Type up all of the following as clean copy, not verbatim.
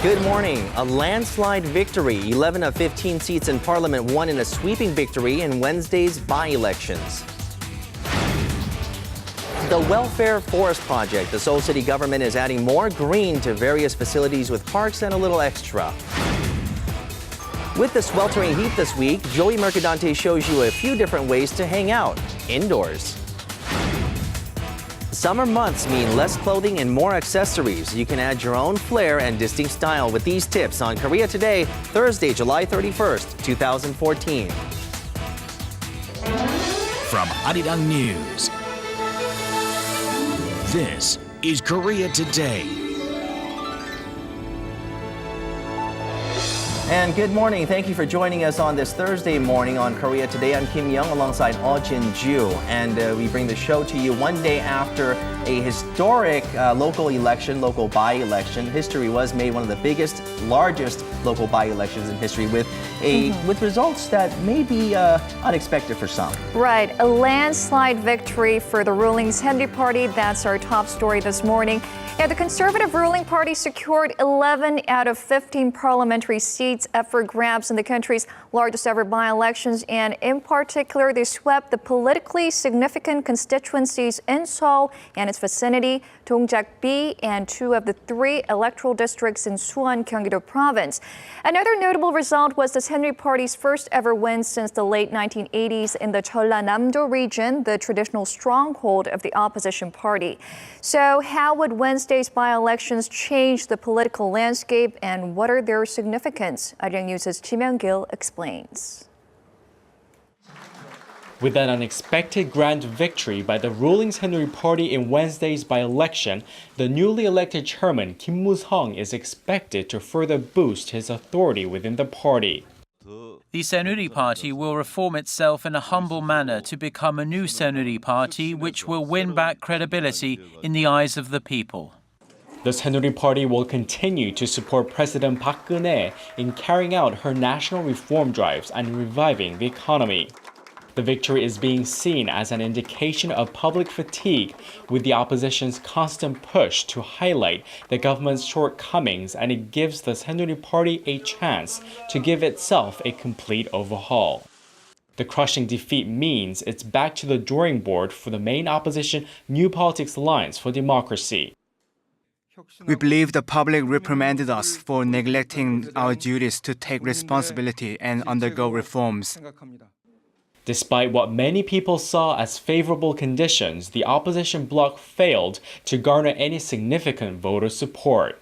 Good morning. A landslide victory. 11 of 15 seats in Parliament won in a sweeping victory in Wednesday's by-elections. The Welfare Forest Project. The Seoul City government is adding more green to various facilities with parks and a little extra. With the sweltering heat this week, Joey Mercadante shows you a few different ways to hang out indoors. Summer months mean less clothing and more accessories. You can add your own flair and distinct style with these tips on Korea Today, Thursday, July 31st, 2014. From Arirang News, this is Korea Today. And good morning. Thank you for joining us on this Thursday morning on Korea Today. I'm Kim Young alongside Jin-ju. And we bring the show to you one day after a historic local by-election. History was made, one of the biggest, largest local by-elections in history with results that may be unexpected for some. Right. A landslide victory for the ruling Saenuri Party. That's our top story this morning. The conservative ruling party secured 11 out of 15 parliamentary seats up for grabs in the country's largest ever by-elections. And in particular, they swept the politically significant constituencies in Seoul and its vicinity, Dongjak-B, and 2 of the 3 electoral districts in Suwon, Gyeonggi-do Province. Another notable result was the Saenuri Party's first ever win since the late 1980s in the Jeollanam-do region, the traditional stronghold of the opposition party. So how would Wednesday's by-elections change the political landscape, and what are their significance? Arirang News' Kim Young-gil explains. With an unexpected grand victory by the ruling Saenuri Party in Wednesday's by-election, the newly elected chairman Kim Moo-sung is expected to further boost his authority within the party. The Saenuri Party will reform itself in a humble manner to become a new Saenuri Party which will win back credibility in the eyes of the people. The Saenuri Party will continue to support President Park Geun-hye in carrying out her national reform drives and reviving the economy. The victory is being seen as an indication of public fatigue with the opposition's constant push to highlight the government's shortcomings, and it gives the Saenuri Party a chance to give itself a complete overhaul. The crushing defeat means it's back to the drawing board for the main opposition New Politics Alliance for Democracy. We believe the public reprimanded us for neglecting our duties to take responsibility and undergo reforms. Despite what many people saw as favorable conditions, the opposition bloc failed to garner any significant voter support.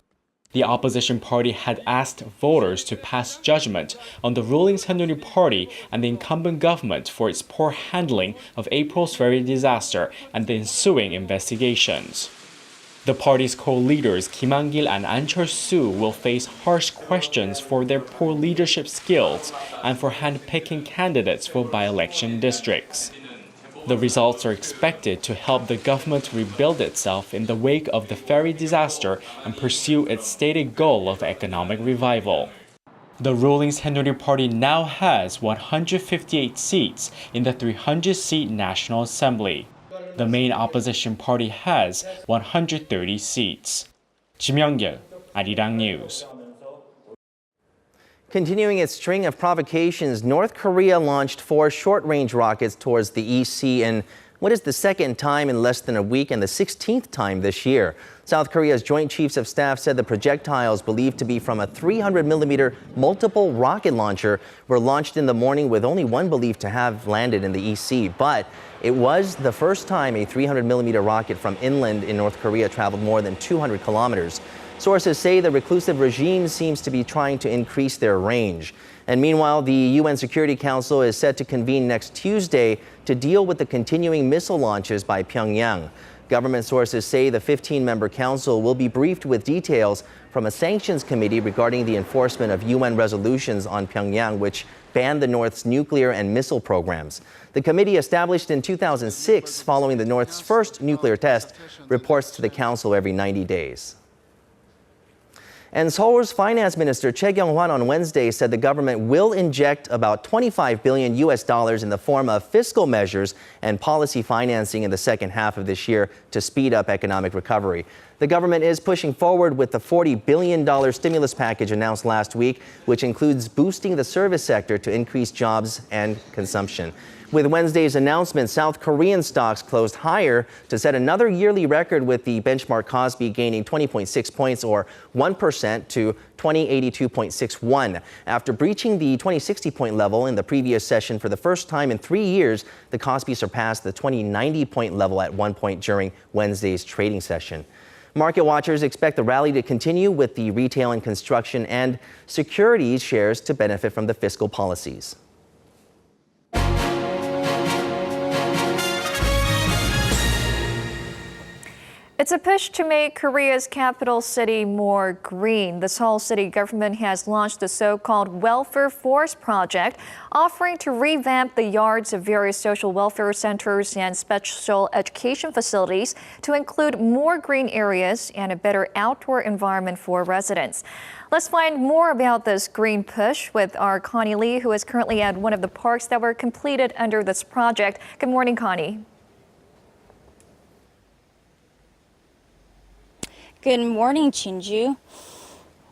The opposition party had asked voters to pass judgment on the ruling Saenuri Party and the incumbent government for its poor handling of April's ferry disaster and the ensuing investigations. The party's co-leaders Kim Han-gil and An Chol-soo will face harsh questions for their poor leadership skills and for hand-picking candidates for by-election districts. The results are expected to help the government rebuild itself in the wake of the ferry disaster and pursue its stated goal of economic revival. The ruling Saenuri Party now has 158 seats in the 300-seat National Assembly. The main opposition party has 130 seats. Kim Young-gil, Arirang News. Continuing its string of provocations, North Korea launched 4 short-range rockets towards the East Sea in what is the second time in less than a week and the 16th time this year. South Korea's Joint Chiefs of Staff said the projectiles, believed to be from a 300mm multiple rocket launcher, were launched in the morning, with only one believed to have landed in the East Sea. But it was the first time a 300mm rocket from inland in North Korea traveled more than 200 kilometers. Sources say the reclusive regime seems to be trying to increase their range. And meanwhile, the UN Security Council is set to convene next Tuesday to deal with the continuing missile launches by Pyongyang. Government sources say the 15-member council will be briefed with details from a sanctions committee regarding the enforcement of UN resolutions on Pyongyang, which ban the North's nuclear and missile programs. The committee, established in 2006 following the North's first nuclear test, reports to the council every 90 days. And Seoul's finance minister Choi Kyung-hwan on Wednesday said the government will inject about $25 billion in the form of fiscal measures and policy financing in the second half of this year to speed up economic recovery. The government is pushing forward with the $40 billion stimulus package announced last week, which includes boosting the service sector to increase jobs and consumption. With Wednesday's announcement, South Korean stocks closed higher to set another yearly record, with the benchmark Kospi gaining 20.6 points or 1% to 2082.61. After breaching the 2060-point level in the previous session for the first time in 3 years, the Kospi surpassed the 2090-point level at one point during Wednesday's trading session. Market watchers expect the rally to continue, with the retail and construction and securities shares to benefit from the fiscal policies. It's a push to make Korea's capital city more green. The Seoul City government has launched the so-called Welfare Force project, offering to revamp the yards of various social welfare centers and special education facilities to include more green areas and a better outdoor environment for residents. Let's find more about this green push with our Connie Lee, who is currently at one of the parks that were completed under this project. Good morning, Connie. Good morning, Chinju.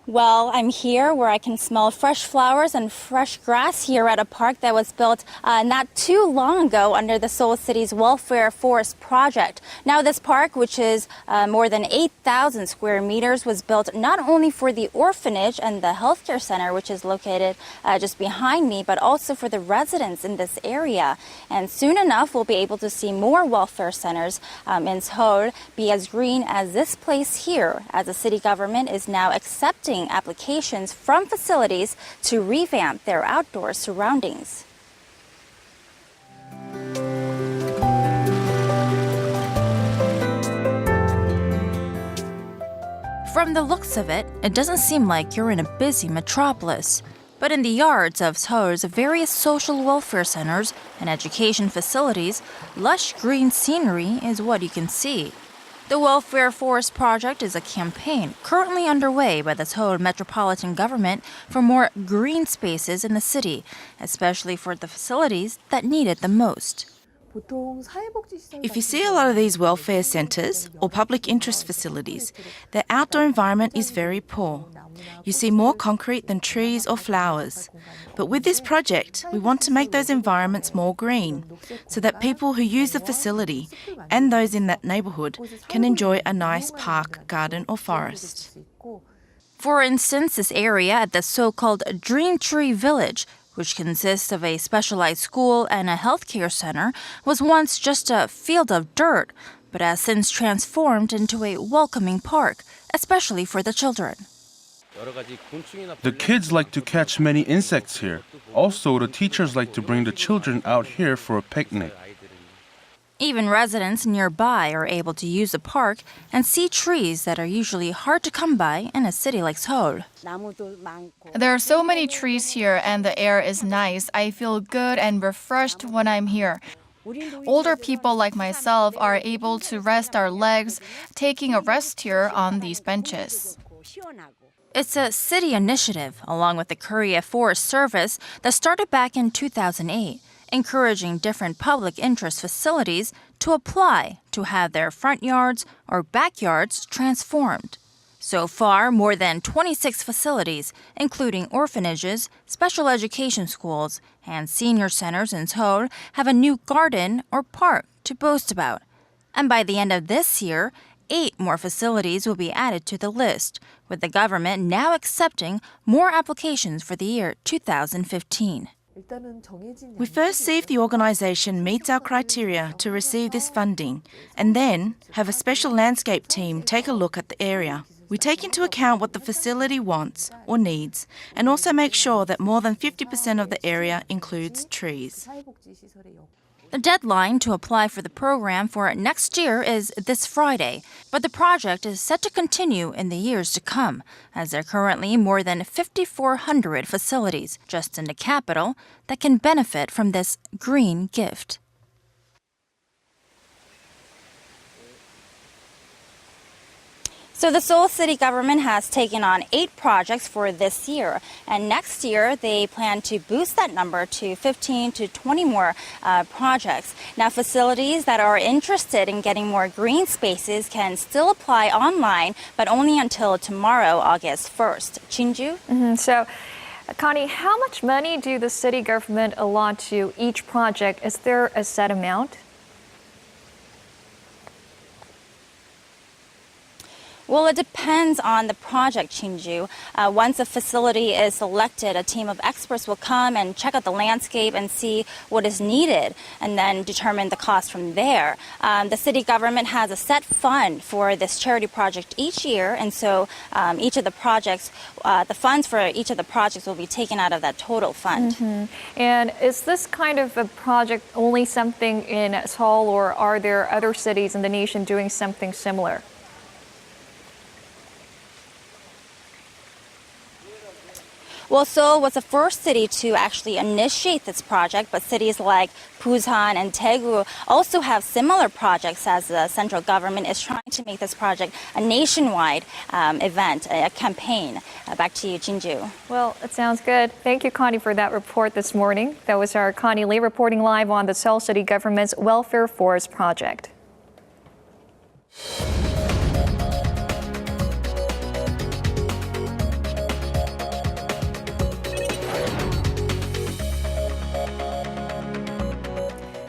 Well, I'm here where I can smell fresh flowers and fresh grass here at a park that was built not too long ago under the Seoul City's Welfare Force project. Now, this park, which is more than 8,000 square meters, was built not only for the orphanage and the healthcare center, which is located just behind me, but also for the residents in this area. And soon enough, we'll be able to see more welfare centers in Seoul be as green as this place here, as the city government is now accepting applications from facilities to revamp their outdoor surroundings. From the looks of it, it doesn't seem like you're in a busy metropolis. But in the yards of Seoul's various social welfare centers and education facilities, lush green scenery is what you can see. The Welfare Force project is a campaign currently underway by the Seoul Metropolitan government for more green spaces in the city, especially for the facilities that need it the most. If you see a lot of these welfare centres or public interest facilities, their outdoor environment is very poor. You see more concrete than trees or flowers. But with this project, we want to make those environments more green so that people who use the facility and those in that neighbourhood can enjoy a nice park, garden or forest. For instance, this area at the so-called Dream Tree Village, which consists of a specialized school and a healthcare center, was once just a field of dirt, but has since transformed into a welcoming park, especially for the children. The kids like to catch many insects here. Also, the teachers like to bring the children out here for a picnic. Even residents nearby are able to use the park and see trees that are usually hard to come by in a city like Seoul. There are so many trees here and the air is nice. I feel good and refreshed when I'm here. Older people like myself are able to rest our legs, taking a rest here on these benches. It's a city initiative, along with the Korea Forest Service, that started back in 2008, encouraging different public interest facilities to apply to have their front yards or backyards transformed. So far, more than 26 facilities, including orphanages, special education schools, and senior centers in Seoul, have a new garden or park to boast about. And by the end of this year, 8 more facilities will be added to the list, with the government now accepting more applications for the year 2015. We first see if the organisation meets our criteria to receive this funding, and then have a special landscape team take a look at the area. We take into account what the facility wants or needs, and also make sure that more than 50% of the area includes trees. The deadline to apply for the program for next year is this Friday, but the project is set to continue in the years to come, as there are currently more than 5,400 facilities just in the capital that can benefit from this green gift. So the Seoul City government has taken on 8 projects for this year. And next year, they plan to boost that number to 15 to 20 more projects. Now, facilities that are interested in getting more green spaces can still apply online, but only until tomorrow, August 1st. Chinju? So, Connie, how much money do the city government allot to each project? Is there a set amount? Well, it depends on the project, Chinju. Once a facility is selected, a team of experts will come and check out the landscape and see what is needed and then determine the cost from there. The city government has a set fund for this charity project each year, and so each of the projects, the funds for each of the projects will be taken out of that total fund. And is this kind of a project only something in Seoul, or are there other cities in the nation doing something similar? Well, Seoul was the first city to actually initiate this project, but cities like Busan and Daegu also have similar projects, as the central government is trying to make this project a nationwide event, a campaign. Back to you, Jinju. Well, it sounds good. Thank you, Connie, for that report this morning. That was our Connie Lee reporting live on the Seoul City government's Welfare Forest project.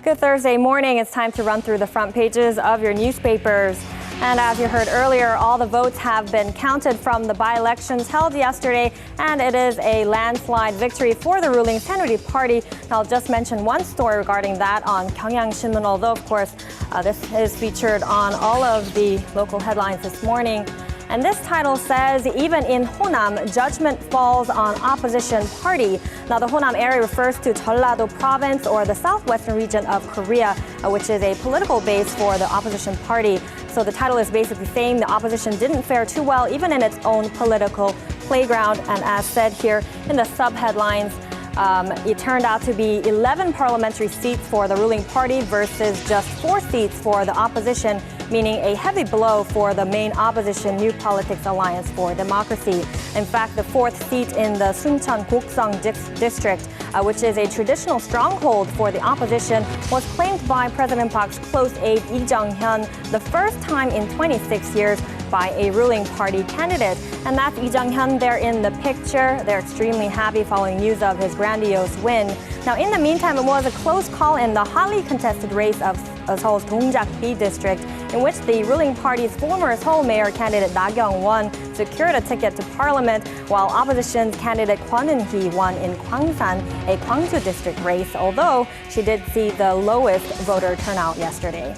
Good Thursday morning. It's time to run through the front pages of your newspapers. And as you heard earlier, all the votes have been counted from the by-elections held yesterday, and it is a landslide victory for the ruling Saenuri Party. And I'll just mention one story regarding that on Gyeongyang Shinmun, although, of course, this is featured on all of the local headlines this morning. And this title says, even in Honam, judgment falls on opposition party. Now, the Honam area refers to Jeollado province, or the southwestern region of Korea, which is a political base for the opposition party. So the title is basically saying the opposition didn't fare too well, even in its own political playground. And as said here in the sub-headlines, it turned out to be 11 parliamentary seats for the ruling party versus just 4 seats for the opposition, meaning a heavy blow for the main opposition New Politics Alliance for Democracy. In fact, the 4th seat in the Suncheon Gokseong district, which is a traditional stronghold for the opposition, was claimed by President Park's close aide Lee Jung-hyun, the first time in 26 years by a ruling party candidate. And that's Lee Jung-hyun there in the picture. They're extremely happy following news of his grandiose win. Now, in the meantime, it was a close call in the hotly contested race of Seoul's Dongjak B district, in which the ruling party's former Seoul mayor candidate Na Kyung-won secured a ticket to parliament, while opposition's candidate Kwon Eun-hee won in Gwangsan, a Gwangju district race, although she did see the lowest voter turnout yesterday.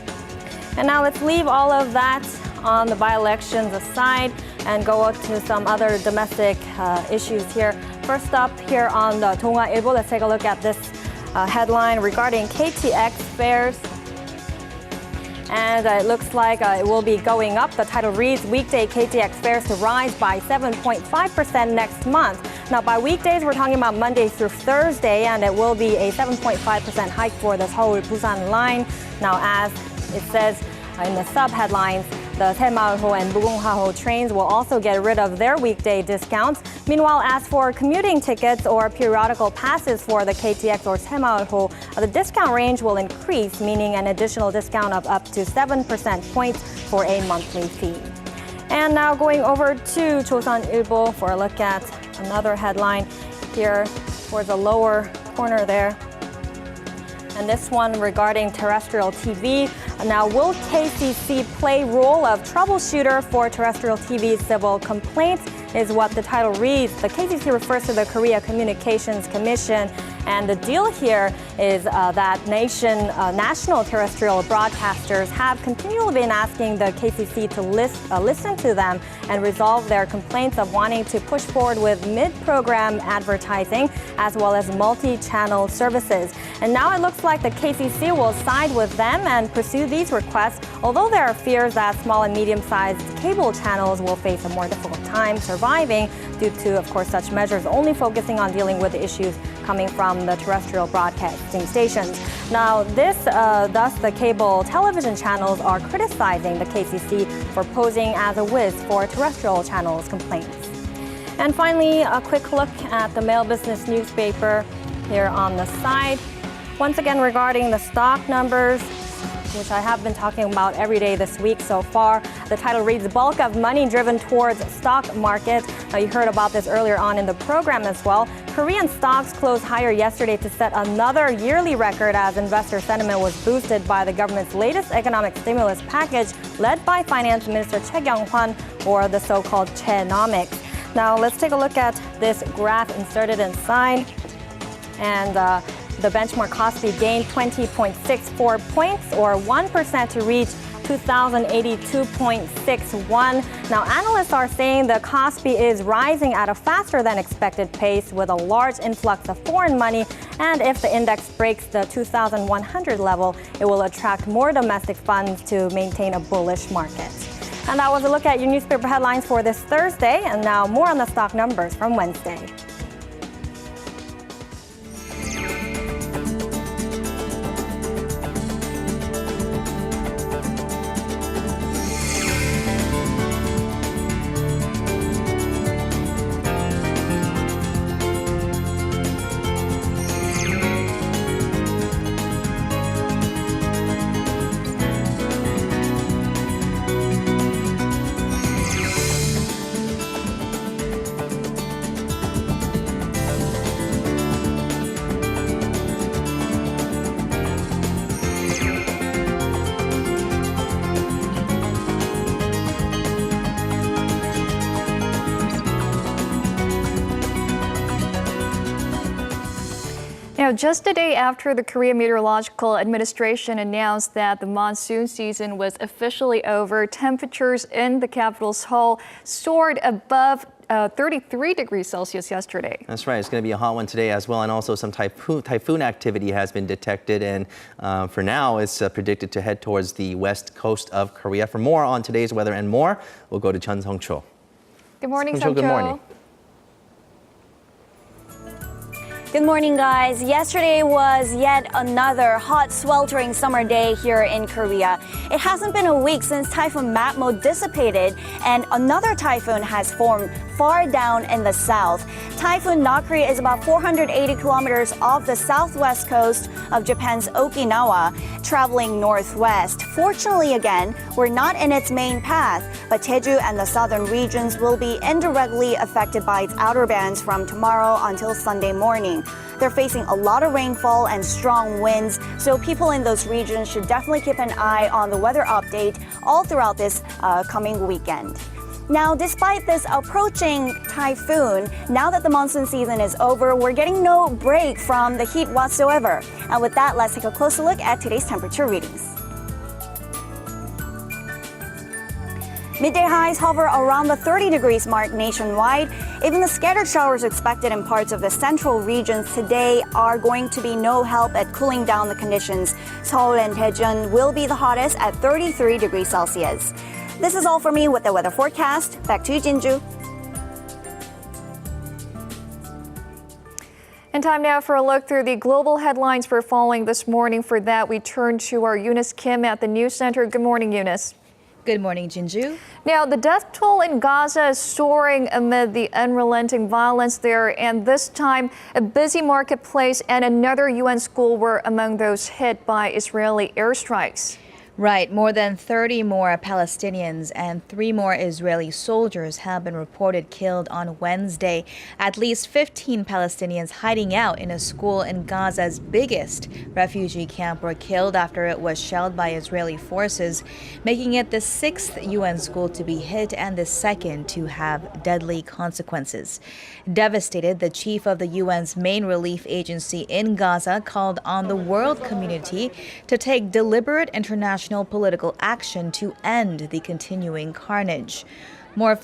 And now let's leave all of that on the by-elections aside and go to some other domestic issues here. First up here on the 동아일보, let's take a look at this headline regarding KTX fares. And it looks like it will be going up. The title reads, weekday KTX fares to rise by 7.5% next month. Now, by weekdays, we're talking about Monday through Thursday, and it will be a 7.5% hike for the Seoul-Busan line. Now, as it says in the sub-headlines, the Saemaulho and Mugunghwaho trains will also get rid of their weekday discounts. Meanwhile, as for commuting tickets or periodical passes for the KTX or Saemaulho, the discount range will increase, meaning an additional discount of up to 7% points for a monthly fee. And now going over to 조선일보 for a look at another headline here towards the lower corner there. And this one regarding terrestrial TV. Now, will KCC play role of troubleshooter for terrestrial TV civil complaints, is what the title reads. The KCC refers to the Korea Communications Commission, and the deal here is that national terrestrial broadcasters have continually been asking the KCC to listen to them and resolve their complaints of wanting to push forward with mid-program advertising as well as multi-channel services. And now it looks like the KCC will side with them and pursue these requests, although there are fears that small and medium-sized cable channels will face a more difficult time surviving due to, of course, such measures only focusing on dealing with the issues coming from the terrestrial broadcasting stations. Now, thus the cable television channels are criticizing the KCC for posing as a whiz for terrestrial channels' complaints. And finally, a quick look at the Mail Business newspaper here on the side. Once again, regarding the stock numbers, which I have been talking about every day this week so far. The title reads, "The bulk of money driven towards stock market." Now, you heard about this earlier on in the program as well. Korean stocks closed higher yesterday to set another yearly record as investor sentiment was boosted by the government's latest economic stimulus package led by Finance Minister Choi Kyung-hwan, or the so-called Chenomics. Now, let's take a look at this graph inserted inside. And the benchmark Kospi gained 20.64 points, or 1%, to reach 2,082.61. Now, analysts are saying the Kospi is rising at a faster than expected pace with a large influx of foreign money. And if the index breaks the 2,100 level, it will attract more domestic funds to maintain a bullish market. And that was a look at your newspaper headlines for this Thursday. And now more on the stock numbers from Wednesday. Now, just a day after the Korea Meteorological Administration announced that the monsoon season was officially over, temperatures in the capital Seoul soared above 33 degrees Celsius yesterday. That's right. It's going to be a hot one today as well. And also some typhoon activity has been detected. And for now, it's predicted to head towards the west coast of Korea. For more on today's weather and more, we'll go to Chun Sung-cho. Good morning, Sung-cho. Good morning. Good morning, guys. Yesterday was yet another hot, sweltering summer day here in Korea. It hasn't been a week since Typhoon Matmo dissipated, and another typhoon has formed far down in the south. Typhoon Nakri is about 480 kilometers off the southwest coast of Japan's Okinawa, traveling northwest. Fortunately, again, we're not in its main path, but Jeju and the southern regions will be indirectly affected by its outer bands from tomorrow until Sunday morning. They're facing a lot of rainfall and strong winds, so people in those regions should definitely keep an eye on the weather update all throughout this coming weekend. Now, despite this approaching typhoon, now that the monsoon season is over, we're getting no break from the heat whatsoever. And with that, let's take a closer look at today's temperature readings. Midday highs hover around the 30 degrees mark nationwide. Even the scattered showers expected in parts of the central regions today are going to be no help at cooling down the conditions. Seoul and Daejeon will be the hottest at 33 degrees Celsius. This is all for me with the weather forecast. Back to you, Jinju. And time now for a look through the global headlines we're following this morning. For that, we turn to our Eunice Kim at the News Center. Good morning, Eunice. Good morning, Jinju. Now, the death toll in Gaza is soaring amid the unrelenting violence there. And this time, a busy marketplace and another UN school were among those hit by Israeli airstrikes. Right. More than 30 more Palestinians and 3 more Israeli soldiers have been reported killed on Wednesday. At least 15 Palestinians hiding out in a school in Gaza's biggest refugee camp were killed after it was shelled by Israeli forces, making it the 6th UN school to be hit and the 2nd to have deadly consequences. Devastated, the chief of the UN's main relief agency in Gaza called on the world community to take deliberate international political action to end the continuing carnage. More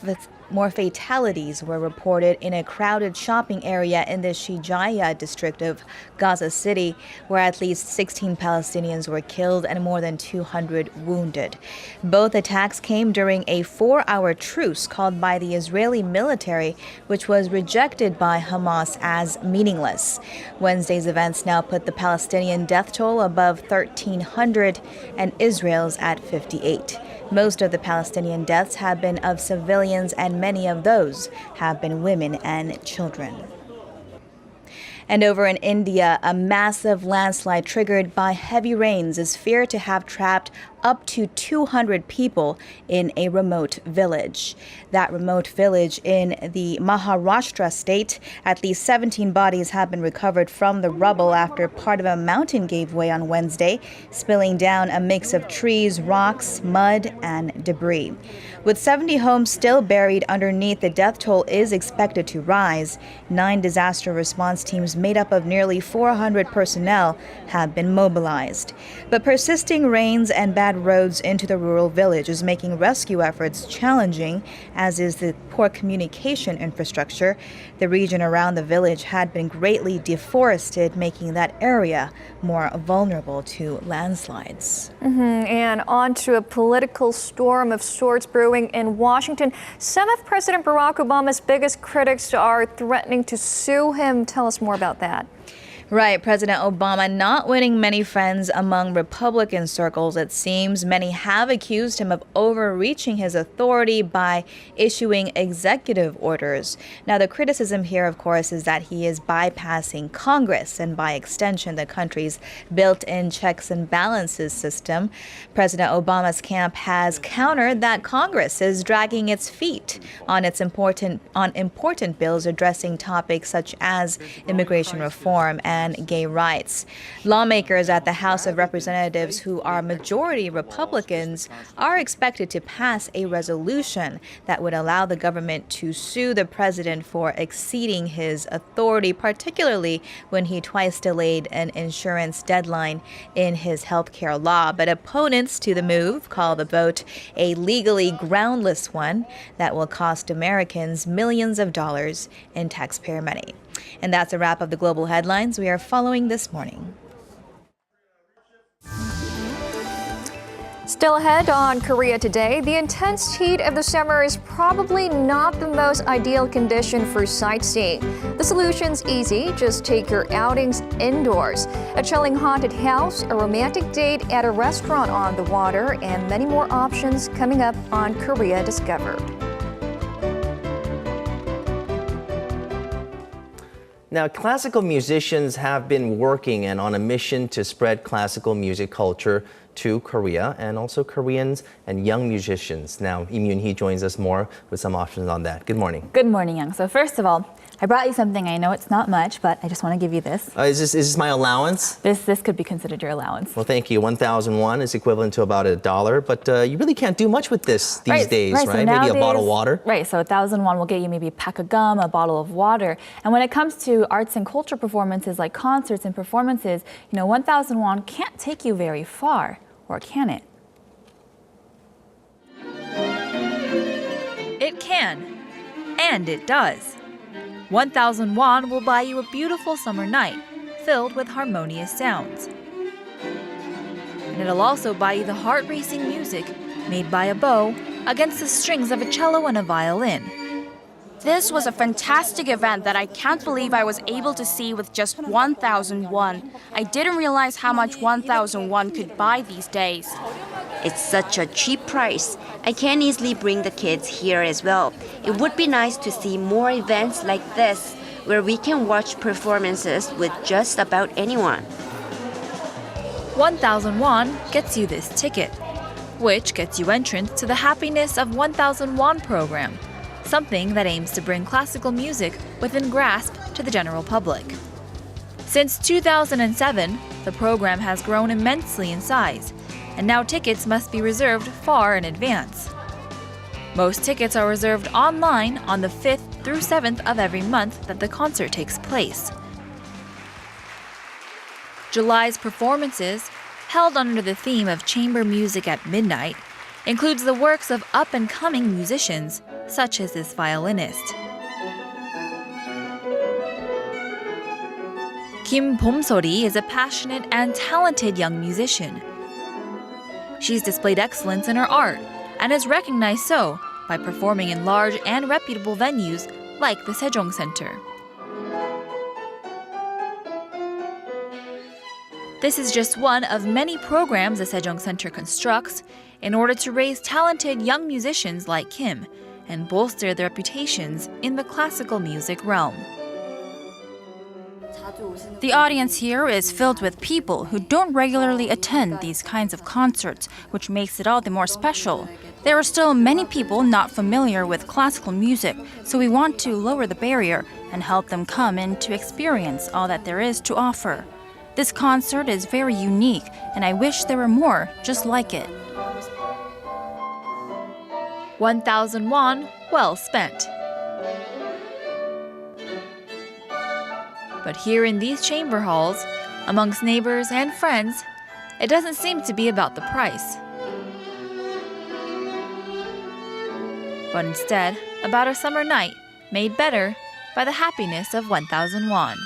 more fatalities were reported in a crowded shopping area in the Shijaya district of Gaza City, where at least 16 Palestinians were killed and more than 200 wounded. Both attacks came during a 4-hour truce called by the Israeli military, which was rejected by Hamas as meaningless. Wednesday's events now put the Palestinian death toll above 1,300 and Israel's at 58. Most of the Palestinian deaths have been of civilians, and many of those have been women and children. And over in India, a massive landslide triggered by heavy rains is feared to have trapped up to 200 people in a remote village. That remote village in the Maharashtra state, at least 17 bodies have been recovered from the rubble after part of a mountain gave way on Wednesday, spilling down a mix of trees, rocks, mud, and debris. With 70 homes still buried underneath, the death toll is expected to rise. 9 disaster response teams made up of nearly 400 personnel have been mobilized. But persisting rains and bad roads into the rural village is making rescue efforts challenging, as is the poor communication infrastructure. The region around the village had been greatly deforested, making that area more vulnerable to landslides. And on to a political storm of sorts brewing in Washington. Some of President Barack Obama's biggest critics are threatening to sue him. Tell us more about that. Right, President Obama not winning many friends among Republican circles, it seems. Many have accused him of overreaching his authority by issuing executive orders. Now, the criticism here, of course, is that he is bypassing Congress and, by extension, the country's built-in checks and balances system. President Obama's camp has countered that Congress is dragging its feet on important bills addressing topics such as immigration reform and gay rights. Lawmakers at the House of Representatives, who are majority Republicans, are expected to pass a resolution that would allow the government to sue the president for exceeding his authority, particularly when he twice delayed an insurance deadline in his health care law. But opponents to the move call the vote a legally groundless one that will cost Americans millions of dollars in taxpayer money. And that's a wrap of the global headlines we are following this morning. Still ahead on Korea Today, the intense heat of the summer is probably not the most ideal condition for sightseeing. The solution's easy. Just take your outings indoors. A chilling haunted house, a romantic date at a restaurant on the water, and many more options coming up on Korea Discovered. Now, classical musicians have been working and on a mission to spread classical music culture to Korea and also Koreans and young musicians. Now, Im Yoon-hee joins us more with some options on that. Good morning. Good morning, Young. So first of all, I brought you something. I know it's not much, but I just want to give you this. Is this my allowance? This could be considered your allowance. Well, thank you. 1,000 won is equivalent to about $1, but you really can't do much with this these days, right? So maybe nowadays, a bottle of water. Right. So 1,000 won will get you maybe a pack of gum, a bottle of water. And when it comes to arts and culture performances like concerts and performances, 1,000 won can't take you very far, or can it? It can, and it does. 1,000 won will buy you a beautiful summer night filled with harmonious sounds. And it'll also buy you the heart-racing music made by a bow against the strings of a cello and a violin. This was a fantastic event that I can't believe I was able to see with just 1,000 won. I didn't realize how much 1,000 won could buy these days. It's such a cheap price. I can easily bring the kids here as well. It would be nice to see more events like this, where we can watch performances with just about anyone. 1,000 won gets you this ticket, which gets you entrance to the Happiness of 1,000 won program, something that aims to bring classical music within grasp to the general public. Since 2007, the program has grown immensely in size, and now tickets must be reserved far in advance. Most tickets are reserved online on the 5th through 7th of every month that the concert takes place. July's performances, held under the theme of chamber music at midnight, includes the works of up-and-coming musicians, such as this violinist. Kim Bomsori is a passionate and talented young musician. She's displayed excellence in her art and is recognized so by performing in large and reputable venues like the Sejong Center. This is just one of many programs the Sejong Center constructs in order to raise talented young musicians like Kim and bolster their reputations in the classical music realm. The audience here is filled with people who don't regularly attend these kinds of concerts, which makes it all the more special. There are still many people not familiar with classical music, so we want to lower the barrier and help them come in to experience all that there is to offer. This concert is very unique, and I wish there were more just like it. 1,000 won, well spent. But here in these chamber halls, amongst neighbors and friends, it doesn't seem to be about the price, but instead about a summer night made better by the happiness of 1,000 won.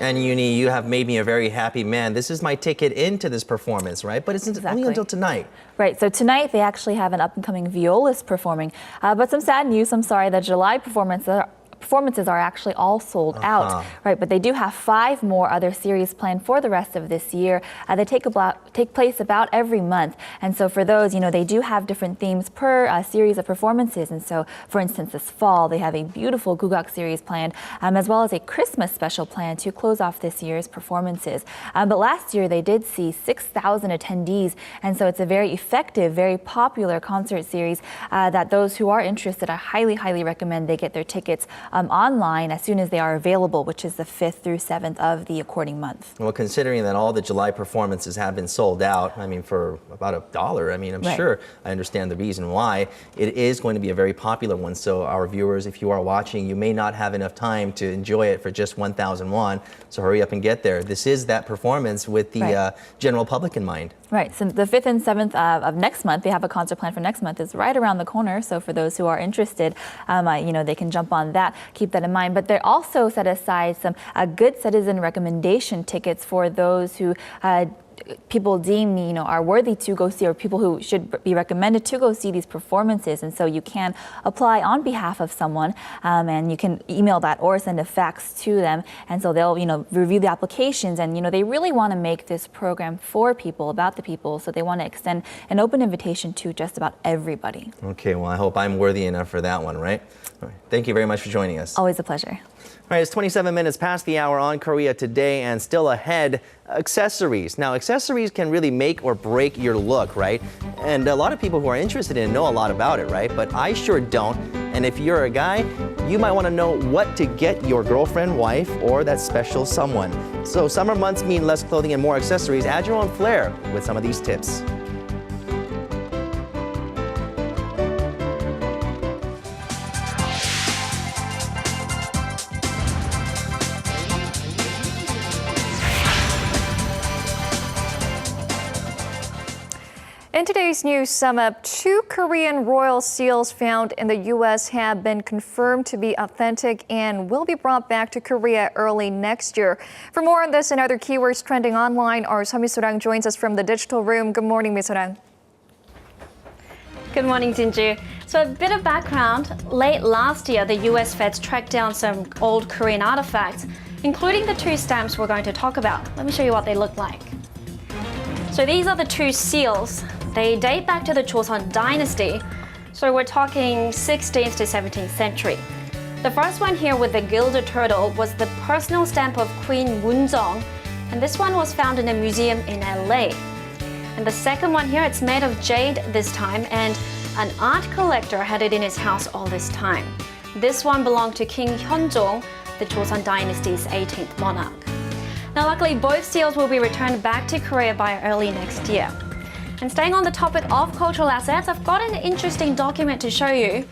And Uni, you have made me a very happy man. This is my ticket into this performance, right? But it's only until tonight. Right, so tonight they actually have an up-and-coming violist performing. But some sad news, I'm sorry, the July performances are actually all sold out, right? But they do have 5 more other series planned for the rest of this year. They take place about every month, and so for those, they do have different themes per series of performances. And so, for instance, this fall they have a beautiful Gugak series planned, as well as a Christmas special planned to close off this year's performances. But last year they did see 6,000 attendees, and so it's a very effective, very popular concert series that those who are interested, I highly recommend they get their tickets online as soon as they are available, which is the 5th through 7th of the according month. Well, considering that all the July performances have been sold out, I mean, for about $1, I mean, I'm sure I understand the reason why. It is going to be a very popular one, so our viewers, if you are watching, you may not have enough time to enjoy it for just 1,000 won, so hurry up and get there. This is that performance with the general public in mind. Right, so the 5th and 7th of next month, they have a concert planned for next month. It's right around the corner, so for those who are interested, they can jump on that. Keep that in mind. But they also set aside some good citizen recommendation tickets for those who people deem are worthy to go see, or people who should be recommended to go see these performances. And so you can apply on behalf of someone, and you can email that or send a fax to them. And so they'll review the applications, and they really want to make this program for people, about the people. So they want to extend an open invitation to just about everybody. Okay, well, I hope I'm worthy enough for that one, right? All right. Thank you very much for joining us. Always a pleasure. All right, it's 27 minutes past the hour on Korea Today, and still ahead, accessories. Now, accessories can really make or break your look, right? And a lot of people who are interested in it know a lot about it, right? But I sure don't. And if you're a guy, you might want to know what to get your girlfriend, wife, or that special someone. So summer months mean less clothing and more accessories. Add your own flair with some of these tips. In today's news sum up, 2 Korean royal seals found in the U.S. have been confirmed to be authentic and will be brought back to Korea early next year. For more on this and other keywords trending online, our Seo Mi-sorang joins us from the digital room. Good morning, Mi-sorang. Good morning, Jinju. So a bit of background. Late last year, the U.S. feds tracked down some old Korean artifacts, including the 2 stamps we're going to talk about. Let me show you what they look like. So these are the 2 seals. They date back to the Joseon dynasty, so we're talking 16th to 17th century. The first one here with the gilded turtle was the personal stamp of Queen Moonjong, and this one was found in a museum in LA. And the second one here, it's made of jade this time, and an art collector had it in his house all this time. This one belonged to King Hyunjong, the Joseon dynasty's 18th monarch. Now luckily both seals will be returned back to Korea by early next year. And staying on the topic of cultural assets, I've got an interesting document to show you.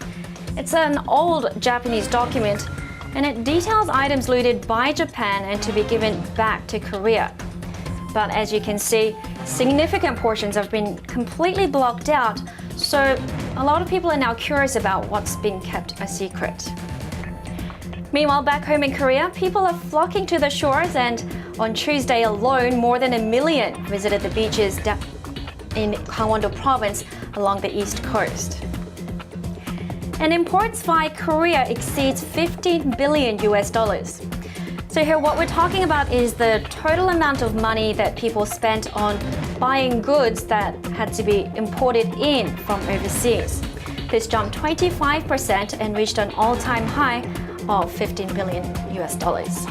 It's an old Japanese document, and it details items looted by Japan and to be given back to Korea. But as you can see, significant portions have been completely blocked out, so a lot of people are now curious about what's been kept a secret. Meanwhile, back home in Korea, people are flocking to the shores, and on Tuesday alone, more than 1 million visited the beaches in Gangwon-do province along the east coast. And imports via Korea exceeds $15 billion US. So here what we're talking about is the total amount of money that people spent on buying goods that had to be imported in from overseas. This jumped 25% and reached an all-time high of $15 billion US.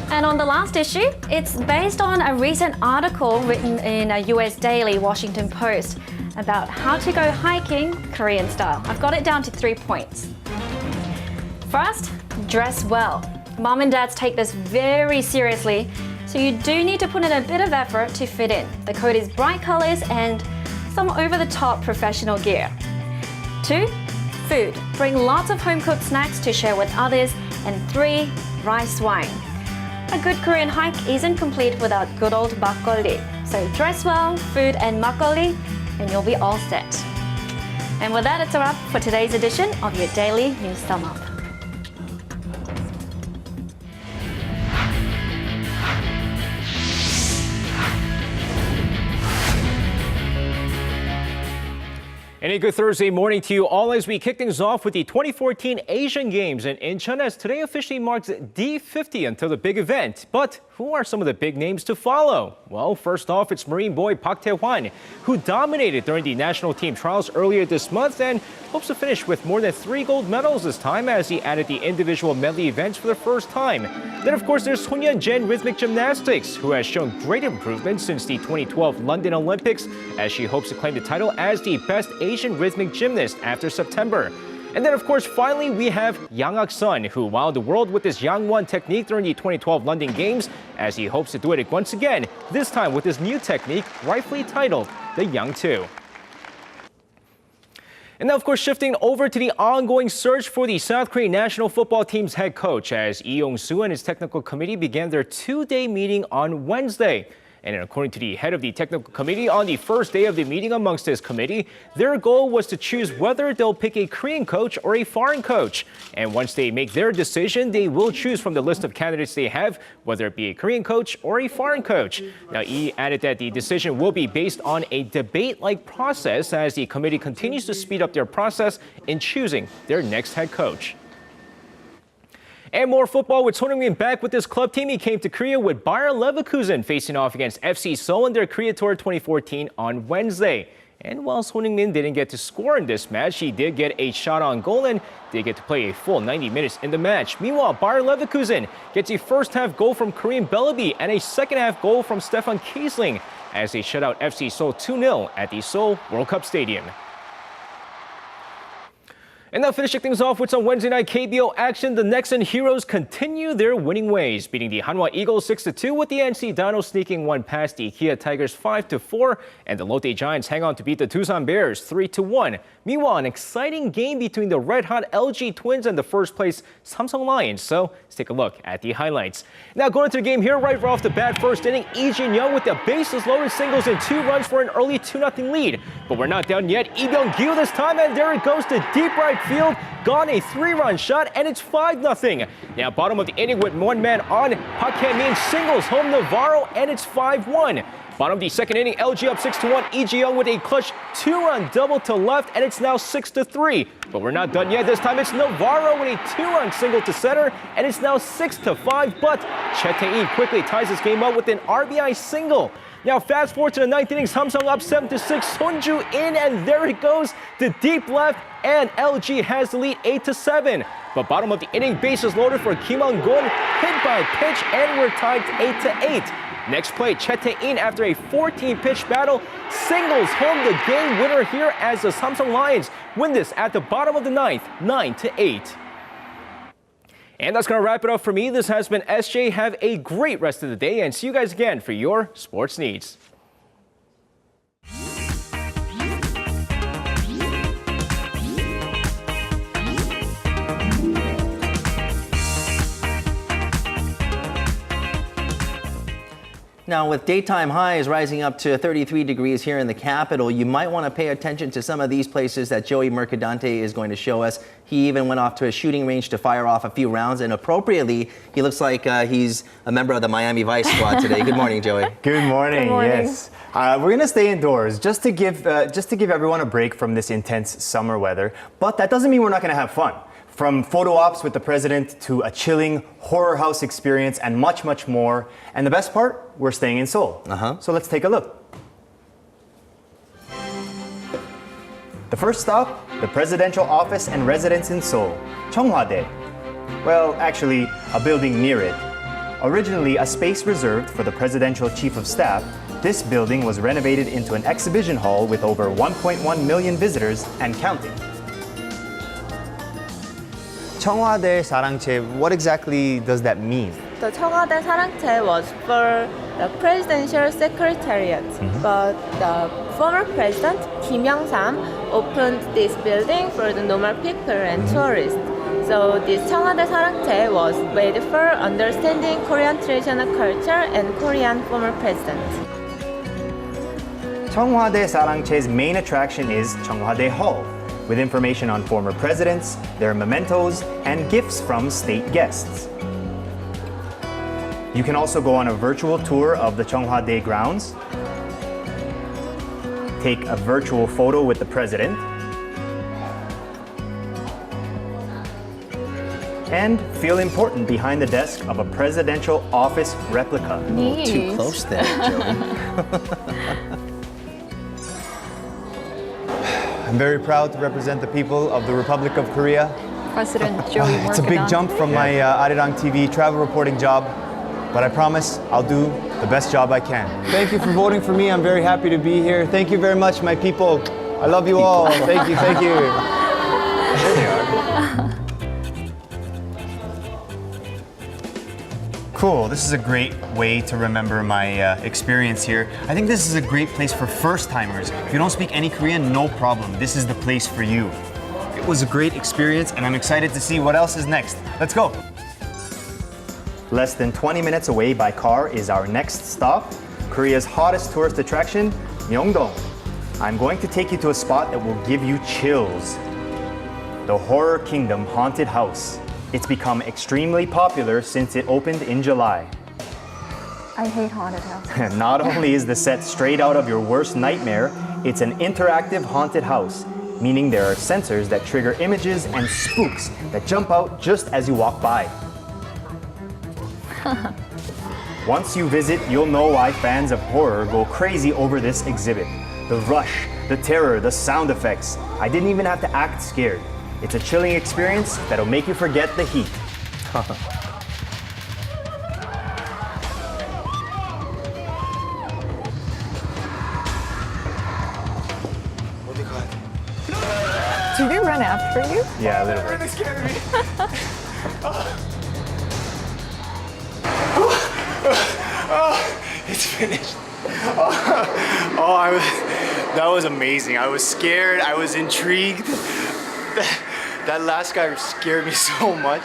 And on the last issue, it's based on a recent article written in a US daily, Washington Post, about how to go hiking Korean style. I've got it down to 3 points. First, dress well. Mom and dads take this very seriously, so you do need to put in a bit of effort to fit in. The code is bright colors and some over-the-top professional gear. 2, food. Bring lots of home-cooked snacks to share with others. And 3, rice wine. A good Korean hike isn't complete without good old makgeolli. So dress well, food and makgeolli, and you'll be all set. And with that, it's a wrap for today's edition of your Daily News Sum Up. And a good Thursday morning to you all as we kick things off with the 2014 Asian Games in Incheon, as today officially marks D50 until the big event. But who are some of the big names to follow? Well, first off, it's Marine boy Park Tae-hwan, who dominated during the national team trials earlier this month and hopes to finish with more than 3 gold medals this time as he added the individual medley events for the first time. Then, of course, there's Son Yeon-jin rhythmic gymnastics, who has shown great improvement since the 2012 London Olympics, as she hopes to claim the title as the best Asian rhythmic gymnast after September. And then, of course, finally, we have Yang Ak-sun, who wowed the world with his Yang-won technique during the 2012 London Games, as he hopes to do it once again, this time with his new technique, rightfully titled the Yang-2. And now, of course, shifting over to the ongoing search for the South Korean national football team's head coach, as Lee Yong-soo and his technical committee began their 2-day meeting on Wednesday. And according to the head of the technical committee, on the first day of the meeting amongst his committee, their goal was to choose whether they'll pick a Korean coach or a foreign coach. And once they make their decision, they will choose from the list of candidates they have, whether it be a Korean coach or a foreign coach. Now, Lee added that the decision will be based on a debate-like process as the committee continues to speed up their process in choosing their next head coach. And more football with Son Heung-min back with his club team. He came to Korea with Bayer Leverkusen facing off against FC Seoul in their Korea Tour 2014 on Wednesday. And while Son Heung-min didn't get to score in this match, he did get a shot on goal and did get to play a full 90 minutes in the match. Meanwhile, Bayer Leverkusen gets a first-half goal from Korean Bellaby and a second-half goal from Stefan Kiesling as they shut out FC Seoul 2-0 at the Seoul World Cup Stadium. And now finishing things off with some Wednesday night KBO action, the Nexon Heroes continue their winning ways, beating the Hanwha Eagles 6-2 with the NC Dino sneaking one past the Kia Tigers 5-4, and the Lotte Giants hang on to beat the Tucson Bears 3-1. Meanwhile, an exciting game between the red-hot LG Twins and the first-place Samsung Lions. So let's take a look at the highlights. Now going into the game here, right off the bat, first inning, Lee Jin-young with the bases-loaded singles and 2 runs for an early 2-0 lead. But we're not done yet. Lee Byung-gil this time, and there it goes to deep right field. Gone a 3-run shot, and it's 5-0. Now bottom of the inning with one man on, Park Hae-min singles home Navarro, and it's 5-1. Bottom of the second inning, LG up 6-1. Lee Ji-young with a clutch 2-run double to left, and it's now 6-3. But we're not done yet. This time it's Navarro with a 2-run single to center, and it's now 6-5. But Choi Tae-in quickly ties this game up with an RBI single. Now fast forward to the 9th inning, Samsung up 7-6. Sonju in, and there it goes to deep left, and LG has the lead 8-7. But bottom of the inning, bases loaded for Kim Won-gun, hit by pitch, and we're tied 8-8. Next play, Choi Tae-in, after a 14-pitch battle, singles home the game winner here as the Samsung Lions win this at the bottom of the 9th, 9-8. And that's going to wrap it up for me. This has been SJ. Have a great rest of the day, and see you guys again for your sports needs. Now, with daytime highs rising up to 33 degrees here in the capital, you might want to pay attention to some of these places that Joey Mercadante is going to show us. He even went off to a shooting range to fire off a few rounds, and appropriately, he looks like he's a member of the Miami Vice squad today. Good morning, Joey. Good morning. Good morning. Yes. We're going to stay indoors just to give everyone a break from this intense summer weather. But that doesn't mean we're not going to have fun. From photo ops with the president to a chilling horror house experience and much, much more. And the best part, we're staying in Seoul. So let's take a look. The first stop, the presidential office and residence in Seoul, Cheonghwa-dae. Well, actually, a building near it. Originally a space reserved for the presidential chief of staff, this building was renovated into an exhibition hall with over 1.1 million visitors and counting. 청와대 사랑채, what exactly does that mean? The 청와대 사랑채 was for the presidential secretariat, but the former president Kim Young-sam opened this building for the normal people and tourists. So this 청와대 사랑채 was made for understanding Korean traditional culture and Korean former president. Cheonghwa-dae 사랑채's main attraction is Cheonghwa-dae Hall, with information on former presidents, their mementos, and gifts from state guests. You can also go on a virtual tour of the Cheonghwa-dae grounds, take a virtual photo with the president, and feel important behind the desk of a presidential office replica. Too close there, Joey. I'm very proud to represent the people of the Republic of Korea. President Joey Mercadante. It's a big jump from my Arirang TV travel reporting job, but I promise I'll do the best job I can. Thank you for voting for me. I'm very happy to be here. Thank you very much, my people. I love you all. Thank you, thank you. There they are. Cool, this is a great way to remember my experience here. I think this is a great place for first-timers. If you don't speak any Korean, no problem. This is the place for you. It was a great experience, and I'm excited to see what else is next. Let's go. Less than 20 minutes away by car is our next stop, Korea's hottest tourist attraction, Myeongdong. I'm going to take you to a spot that will give you chills. The Horror Kingdom Haunted House. It's become extremely popular since it opened in July. I hate haunted houses. Not only is the set straight out of your worst nightmare, it's an interactive haunted house, meaning there are sensors that trigger images and spooks that jump out just as you walk by. Once you visit, you'll know why fans of horror go crazy over this exhibit. The rush, the terror, the sound effects. I didn't even have to act scared. It's a chilling experience that'll make you forget the heat. Did we run after you? Yeah, a little bit. Really scared me. It's finished. That was amazing. I was scared. I was intrigued. That last guy scared me so much.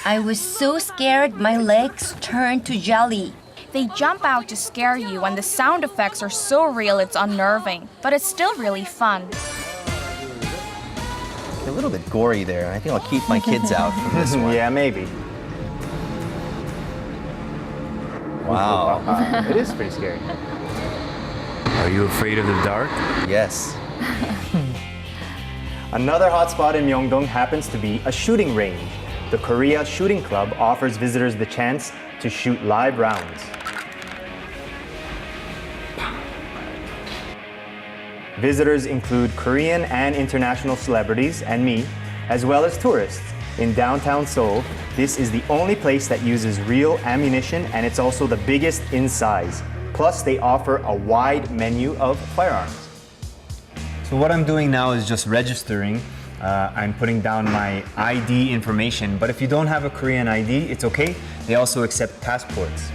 I was so scared my legs turned to jelly. They jump out to scare you, and the sound effects are so real it's unnerving. But it's still really fun. A little bit gory there. I think I'll keep my kids out from this one. Yeah, maybe. Wow. It is pretty scary. Are you afraid of the dark? Yes. Another hotspot in Myeongdong happens to be a shooting range. The Korea Shooting Club offers visitors the chance to shoot live rounds. Visitors include Korean and international celebrities and me, as well as tourists. In downtown Seoul, this is the only place that uses real ammunition, and it's also the biggest in size. Plus, they offer a wide menu of firearms. So what I'm doing now is just registering. I'm putting down my ID information, but if you don't have a Korean ID, it's okay. They also accept passports.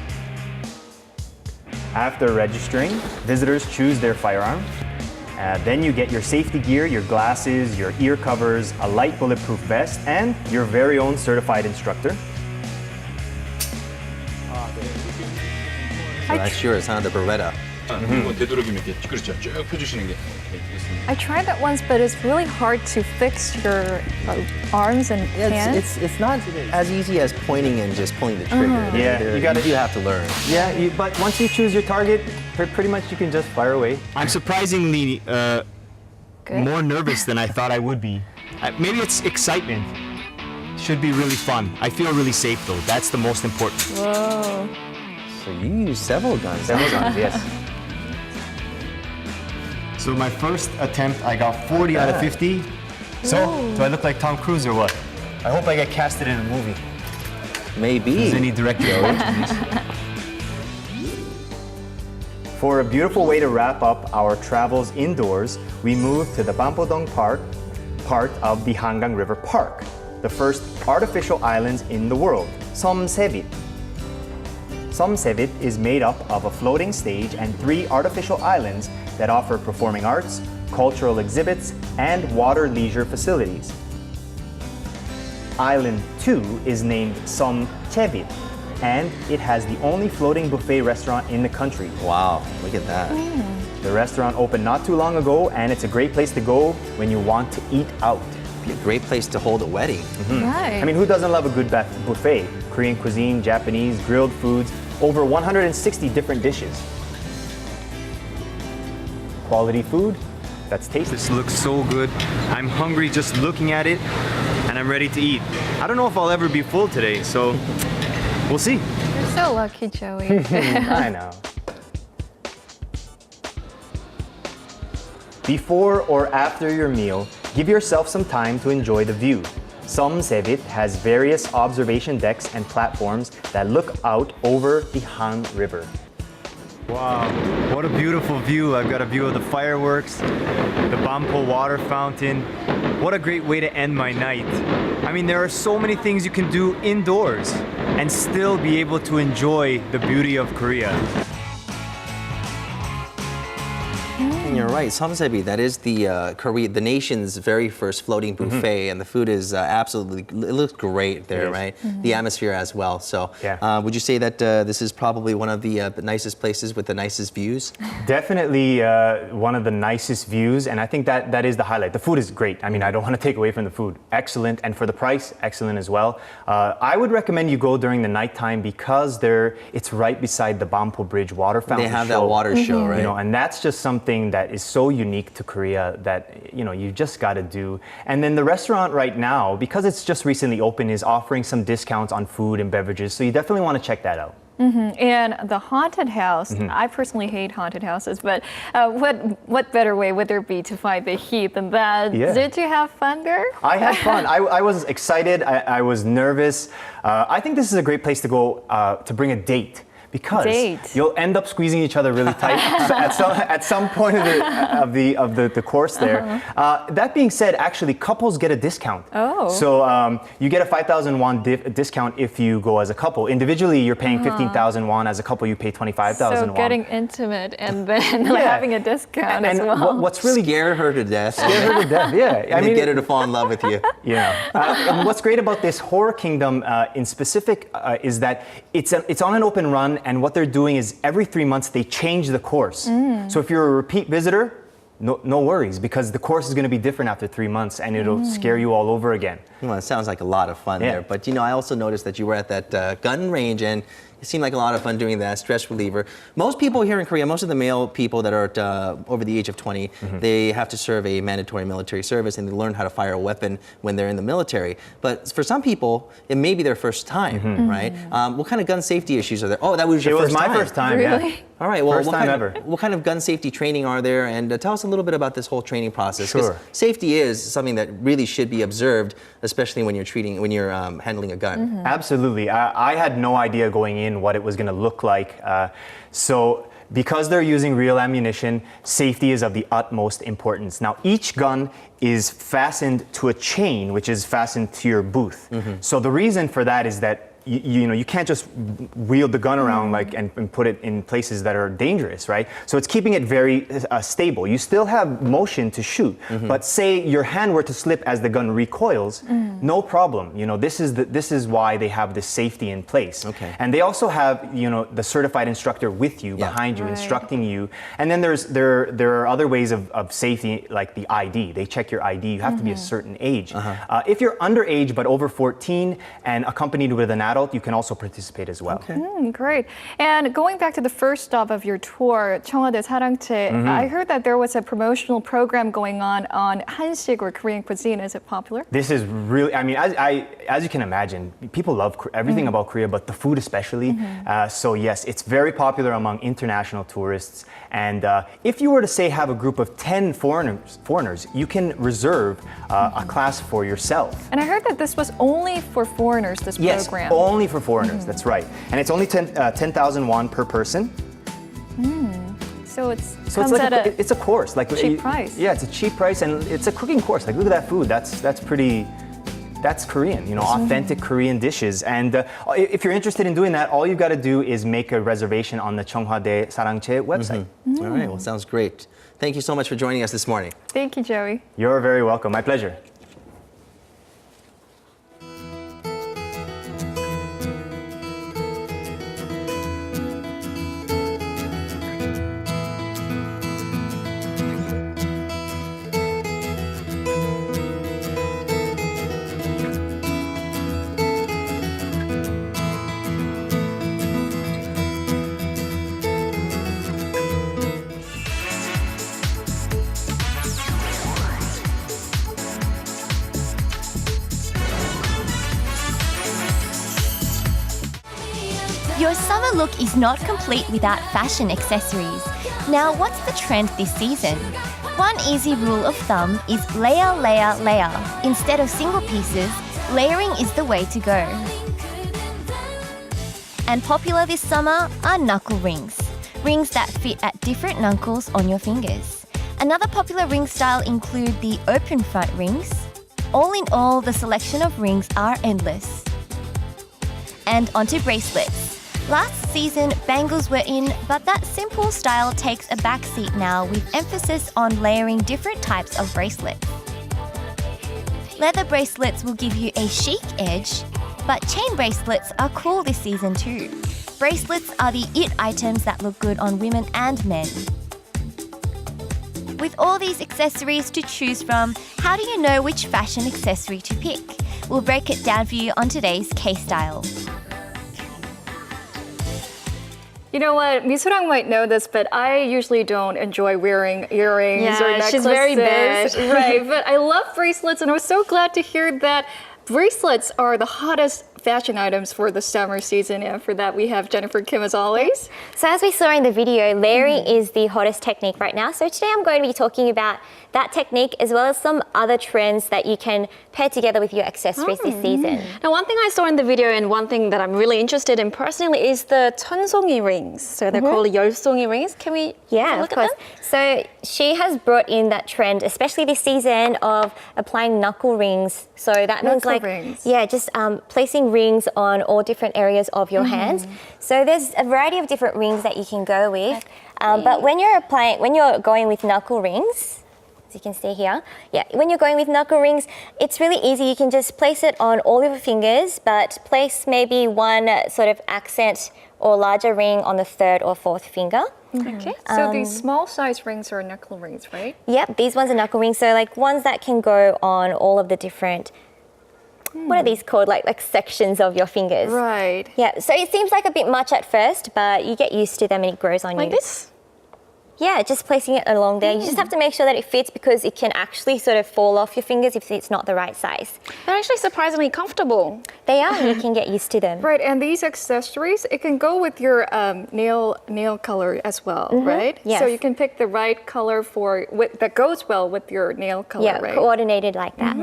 After registering, visitors choose their firearm. Then you get your safety gear, your glasses, your ear covers, a light bulletproof vest, and your very own certified instructor. So that's yours, huh? The Beretta. 되도록이면 이렇게 그렇죠. 쭉 펴주시는 게 I tried that once, but it's really hard to fix your arms and hands. It's not as easy as pointing and just pulling the trigger. Yeah, you have to learn. Yeah, but once you choose your target, pretty much you can just fire away. I'm surprisingly more nervous than I thought I would be. Maybe it's excitement. Should be really fun. I feel really safe though. That's the most important. Whoa. So you use several guns. Several guns, yes. So my first attempt, I got 40 out of 50. So, do I look like Tom Cruise or what? I hope I get casted in a movie. Maybe. Does any director For a beautiful way to wrap up our travels indoors, we moved to the Bampodong Park, part of the Hangang River Park, the first artificial islands in the world, Somsevit. Somsevit is made up of a floating stage and 3 artificial islands that offer performing arts, cultural exhibits, and water leisure facilities. Island 2 is named Somchevit, and it has the only floating buffet restaurant in the country. Wow, look at that. The restaurant opened not too long ago, and it's a great place to go when you want to eat out. Be a great place to hold a wedding. Right. I mean, who doesn't love a good buffet? Korean cuisine, Japanese, grilled foods, over 160 different dishes. Quality food that's tasty. This looks so good. I'm hungry just looking at it, and I'm ready to eat. I don't know if I'll ever be full today, so we'll see. You're so lucky, Joey. I know. Before or after your meal, give yourself some time to enjoy the view. Somsevit has various observation decks and platforms that look out over the Han River. Wow, what a beautiful view. I've got a view of the fireworks, the Bampo water fountain. What a great way to end my night. I mean, there are so many things you can do indoors and still be able to enjoy the beauty of Korea. And you're right, Somsebi, that is the nation's very first floating buffet, and the food is absolutely, it looks great there, right? The atmosphere as well. So, would you say that this is probably one of the nicest places with the nicest views? Definitely one of the nicest views, and I think that is the highlight. The food is great. I mean, I don't want to take away from the food. Excellent, and for the price, excellent as well. I would recommend you go during the nighttime because it's right beside the Bampo Bridge water fountain. They have that water show, right? You know, and that's just something that is so unique to Korea that, you know, you just got to do. And then the restaurant right now, because it's just recently opened, is offering some discounts on food and beverages. So you definitely want to check that out. And the haunted house, I personally hate haunted houses, but what better way would there be to fight the heat than that? Yeah. Did you have fun there? I had fun. I was excited. I was nervous. I think this is a great place to go to bring a date. Because you'll end up squeezing each other really tight at some point of the course there. That being said, actually, couples get a discount. Oh. So you get a 5,000 won discount if you go as a couple. Individually, you're paying 15,000 won. As a couple, you pay 25,000 won. So getting intimate and then having a discount as well. What's really scare her to death. Scare her to death. Yeah. I mean, get her to fall in love with you. Yeah. And what's great about this Horror Kingdom in specific is that it's on an open run. And what they're doing is every 3 months they change the course. So if you're a repeat visitor, no worries, because the course is going to be different after 3 months and it'll scare you all over again. Well, it sounds like a lot of fun there. But, you know, I also noticed that you were at that gun range, and it seemed like a lot of fun doing that, stress reliever. Most people here in Korea, most of the male people that are over the age of 20, they have to serve a mandatory military service and they learn how to fire a weapon when they're in the military. But for some people, it may be their first time, right? What kind of gun safety issues are there? Oh, that was your first time. It was my first time, really? yeah. All right, well, first time ever. What kind of gun safety training are there? And tell us a little bit about this whole training process. Sure. 'Cause safety is something that really should be observed, especially when you're handling a gun. Absolutely. I had no idea going in what it was going to look like. So because they're using real ammunition, safety is of the utmost importance. Now, each gun is fastened to a chain, which is fastened to your booth. So the reason for that is that you can't just wield the gun around and put it in places that are dangerous, right? So it's keeping it very stable. You still have motion to shoot, but say your hand were to slip as the gun recoils, no problem. This is why they have this safety in place. Okay. And they also have the certified instructor with you, behind you, instructing you. And then there are other ways of safety, like the ID. They check your ID. You have to be a certain age. If you're underage but over 14 and accompanied with an adult, you can also participate as well. Okay. Great. And going back to the first stop of your tour, 청와대 사랑채, I heard that there was a promotional program going on 한식 or Korean cuisine. Is it popular? This is really, as you can imagine, people love everything about Korea, but the food especially. So yes, it's very popular among international tourists. And if you were to say have a group of 10 foreigners, you can reserve a class for yourself. And I heard that this was only for foreigners, this program. Yes, only for foreigners, that's right. And it's only 10,000 won per person. So it's a course, like cheap price. Yeah, it's a cheap price, and it's a cooking course. Like, look at that food. That's Korean, authentic Korean dishes. And if you're interested in doing that, all you've got to do is make a reservation on the 청와대 사랑채 website. All right, well, sounds great. Thank you so much for joining us this morning. Thank you, Joey. You're very welcome. My pleasure. Your summer look is not complete without fashion accessories. Now, what's the trend this season? One easy rule of thumb is layer, layer, layer. Instead of single pieces, layering is the way to go. And popular this summer are knuckle rings. Rings that fit at different knuckles on your fingers. Another popular ring style include the open front rings. All in all, the selection of rings are endless. And onto bracelets. Last season, bangles were in, but that simple style takes a backseat now with emphasis on layering different types of bracelets. Leather bracelets will give you a chic edge, but chain bracelets are cool this season too. Bracelets are the it items that look good on women and men. With all these accessories to choose from, how do you know which fashion accessory to pick? We'll break it down for you on today's K-Style. You know what, Misurang might know this, but I usually don't enjoy wearing earrings or necklaces. She's very bad. Right, but I love bracelets, and I was so glad to hear that bracelets are the hottest fashion items for the summer season, and for that we have Jennifer Kim as always. So as we saw in the video, layering is the hottest technique right now. So today I'm going to be talking about that technique as well as some other trends that you can pair together with your accessories this season. Now, one thing I saw in the video and one thing that I'm really interested in personally is the 천송이 rings. So they're called 열송이 rings. Can we look at them? So she has brought in that trend, especially this season, of applying knuckle rings. So that means just placing rings on all different areas of your hands. So there's a variety of different rings that you can go with. But when you're going with knuckle rings, as you can see here, when you're going with knuckle rings, it's really easy. You can just place it on all of your fingers, but place maybe one sort of accent or larger ring on the third or fourth finger. Okay. So these small size rings are knuckle rings, right? Yep, these ones are knuckle rings. So like ones that can go on all of the different, what are these called? Like sections of your fingers. Right. Yeah, so it seems like a bit much at first, but you get used to them and it grows on you. Like this? Yeah, just placing it along there. You just have to make sure that it fits because it can actually sort of fall off your fingers if it's not the right size. They're actually surprisingly comfortable. They are, you can get used to them. Right, and these accessories, it can go with your nail color as well, right? Yes. So you can pick the right color that goes well with your nail color, right? Coordinated like that.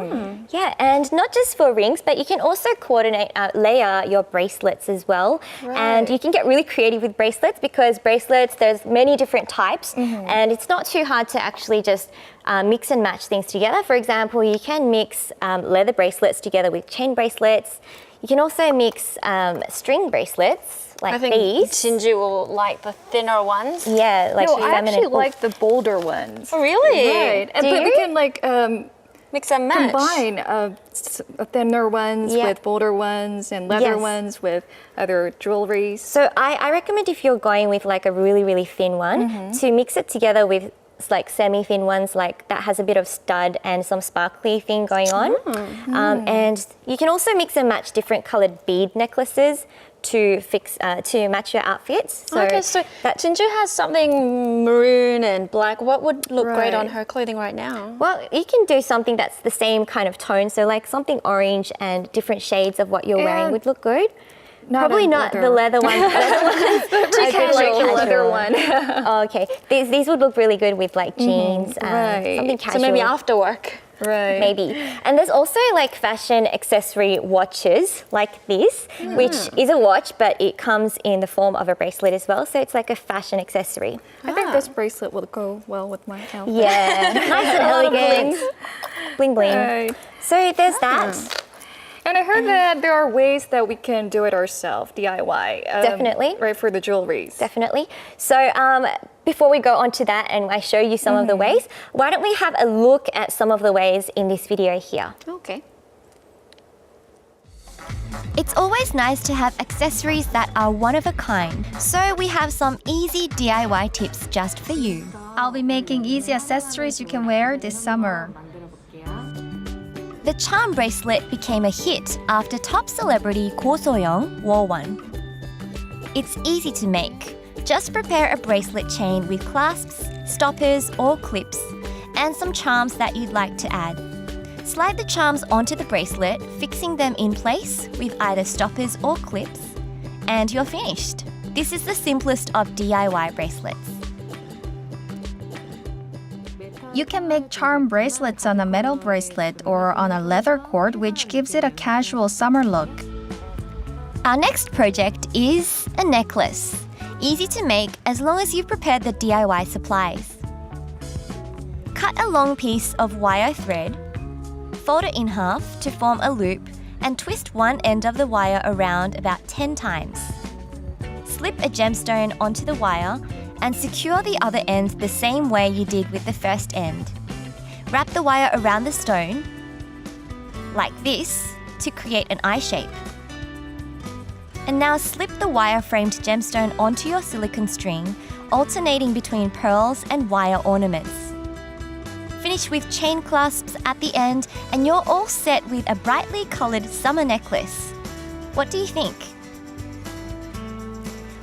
Yeah, and not just for rings, but you can also layer your bracelets as well. Right. And you can get really creative with bracelets because bracelets, there's many different types. And it's not too hard to actually just mix and match things together. For example, you can mix leather bracelets together with chain bracelets. You can also mix string bracelets like I think these. Jinju will like the thinner ones. Yeah, like No, I feminine. actually like the bolder ones. Oh, really? Right. Do But we you? can like Mix and match. combine thinner ones Yeah. with bolder ones and leather Yes. ones with other jewelries. So I recommend if you're going with like a really, really thin one to mix it together with like semi-thin ones like that has a bit of stud and some sparkly thing going on. And you can also mix and match different colored bead necklaces to match your outfits. So okay, so Jinju has something maroon and black. What would look great on her clothing right now? well, you can do something that's the same kind of tone. So like something orange and different shades of what you're wearing would look good. Probably not the leather one. Too casual. Like a leather one. Oh, okay. These would look really good with like jeans. Right. Something casual. So maybe after work. Right. Maybe. And there's also like fashion accessory watches like this, which is a watch, but it comes in the form of a bracelet as well. So it's like a fashion accessory. I think this bracelet will go well with my outfit. Yeah, nice and elegant. Bling bling. Right. So there's that. And I heard that there are ways that we can do it ourselves, DIY. Definitely. Right, for the jewelries. Definitely. So before we go on to that and I show you some of the ways, why don't we have a look at some of the ways in this video here? Okay. It's always nice to have accessories that are one of a kind. So we have some easy DIY tips just for you. I'll be making easy accessories you can wear this summer. The charm bracelet became a hit after top celebrity Ko So-young wore one. It's easy to make. Just prepare a bracelet chain with clasps, stoppers or clips, and some charms that you'd like to add. Slide the charms onto the bracelet, fixing them in place with either stoppers or clips, and you're finished. This is the simplest of DIY bracelets. You can make charm bracelets on a metal bracelet or on a leather cord, which gives it a casual summer look. Our next project is a necklace. Easy to make as long as you've prepared the DIY supplies. Cut a long piece of wire thread, fold it in half to form a loop, and twist one end of the wire around about 10 times. Slip a gemstone onto the wire and secure the other end the same way you did with the first end. Wrap the wire around the stone, like this, to create an eye shape. And now slip the wire-framed gemstone onto your silicone string, alternating between pearls and wire ornaments. Finish with chain clasps at the end, and you're all set with a brightly coloured summer necklace. What do you think?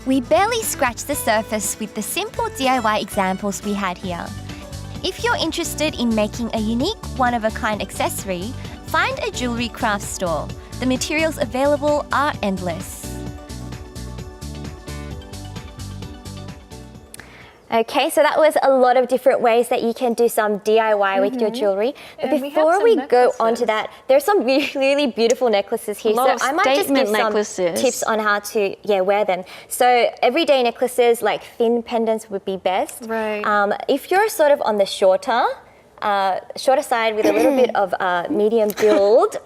We barely scratched the surface with the simple DIY examples we had here. If you're interested in making a unique, one-of-a-kind accessory, find a jewellery craft store. The materials available are endless. Okay, so that was a lot of different ways that you can do some DIY with your jewellery. But And before we go on to that, there's some really beautiful necklaces here. Lot of I might just give necklaces. some tips on how to wear them. So everyday necklaces like thin pendants would be best. Right. If you're sort of on the shorter side with a little bit of medium build,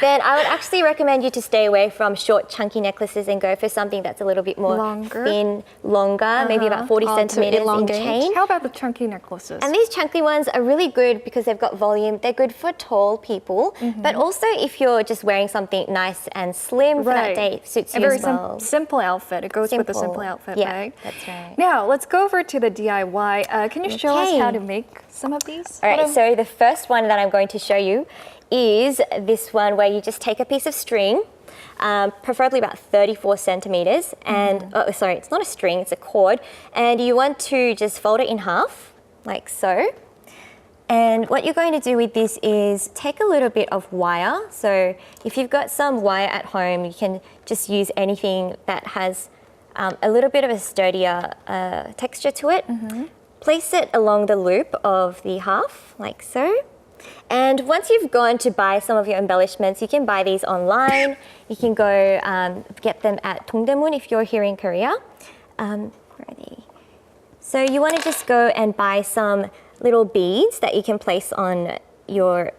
then I would actually recommend you to stay away from short, chunky necklaces and go for something that's a little bit more thin, longer, maybe about 40 centimeters in chain. How about the chunky necklaces? And these chunky ones are really good because they've got volume. They're good for tall people, but also if you're just wearing something nice and slim for that day, it suits a you very as well. simple outfit. It goes with a simple outfit bag. That's right. Now, let's go over to the DIY. Can you show us how to make some of these? All right, so the first one that I'm going to show you is this one where you just take a piece of string, preferably about 34 centimeters, and, sorry, it's not a string, it's a cord, and you want to just fold it in half, like so. And what you're going to do with this is take a little bit of wire. So if you've got some wire at home, you can just use anything that has a little bit of a sturdier texture to it. Place it along the loop of the half, like so. And once you've gone to buy some of your embellishments, you can buy these online. You can go get them at Dongdaemun if you're here in Korea. Where are they? So you want to just go and buy some little beads that you can place on your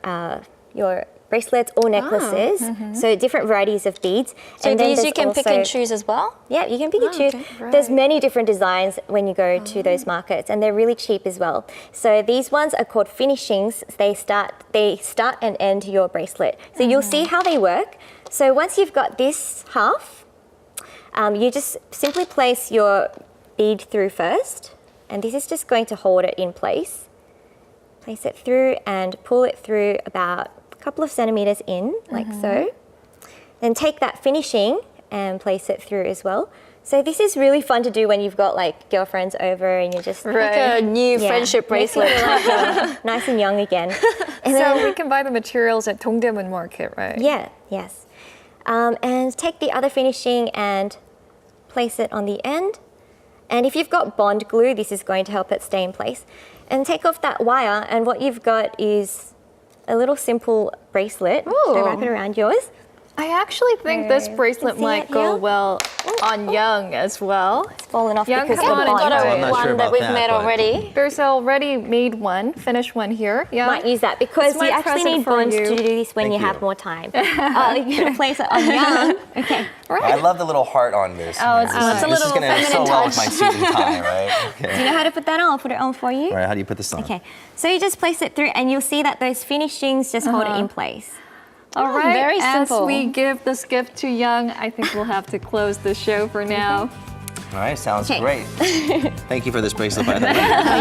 bracelets or necklaces. So different varieties of beads. So and then these you there's can pick and also- choose as well? Yeah, you can pick and choose. Okay, There's many different designs when you go to those markets, and they're really cheap as well. So these ones are called finishings. They start and end your bracelet. So you'll see how they work. So once you've got this half, you just simply place your bead through first, and this is just going to hold it in place. Place it through and pull it through about a couple of centimeters in, like so. Then take that finishing and place it through as well. So this is really fun to do when you've got like girlfriends over and you're just Like a new friendship bracelet. Nice and young again. And So then- we can buy the materials at Dongdaemun Market, right? yeah, yes. And take the other finishing and place it on the end. And if you've got bond glue, this is going to help it stay in place. And take off that wire, and what you've got is a little simple bracelet. So wrap it around yours. I actually think this bracelet see might it go here? well on Young as well. It's fallen off Young, because come of on the and bond. got I'm not sure one that about we've that, made but- already. There's already made one, finished one here. Yeah. Might use that because It's my you actually present need for bonds you. to do this when Thank you you. have more time. You're going to place it on Young. Okay. I love the little heart on this. Oh, it's this a is little going to go so feminine well with touch. my suit and tie, right? Do you Okay. know how to put that on? I'll put it on for you. All right, how do you put this on? Okay. So you just place it through and you'll see that those finishings just hold it in place. All right. very As simple. we give this gift to Young, I think we'll have to close the show for now. All right, sounds Okay. great. Thank you for this bracelet, by the way.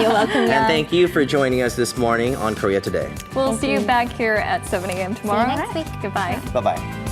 You're welcome. And thank you for joining us this morning on Korea Today. We'll see you back here at 7 a.m. tomorrow. next week. Goodbye. Bye-bye.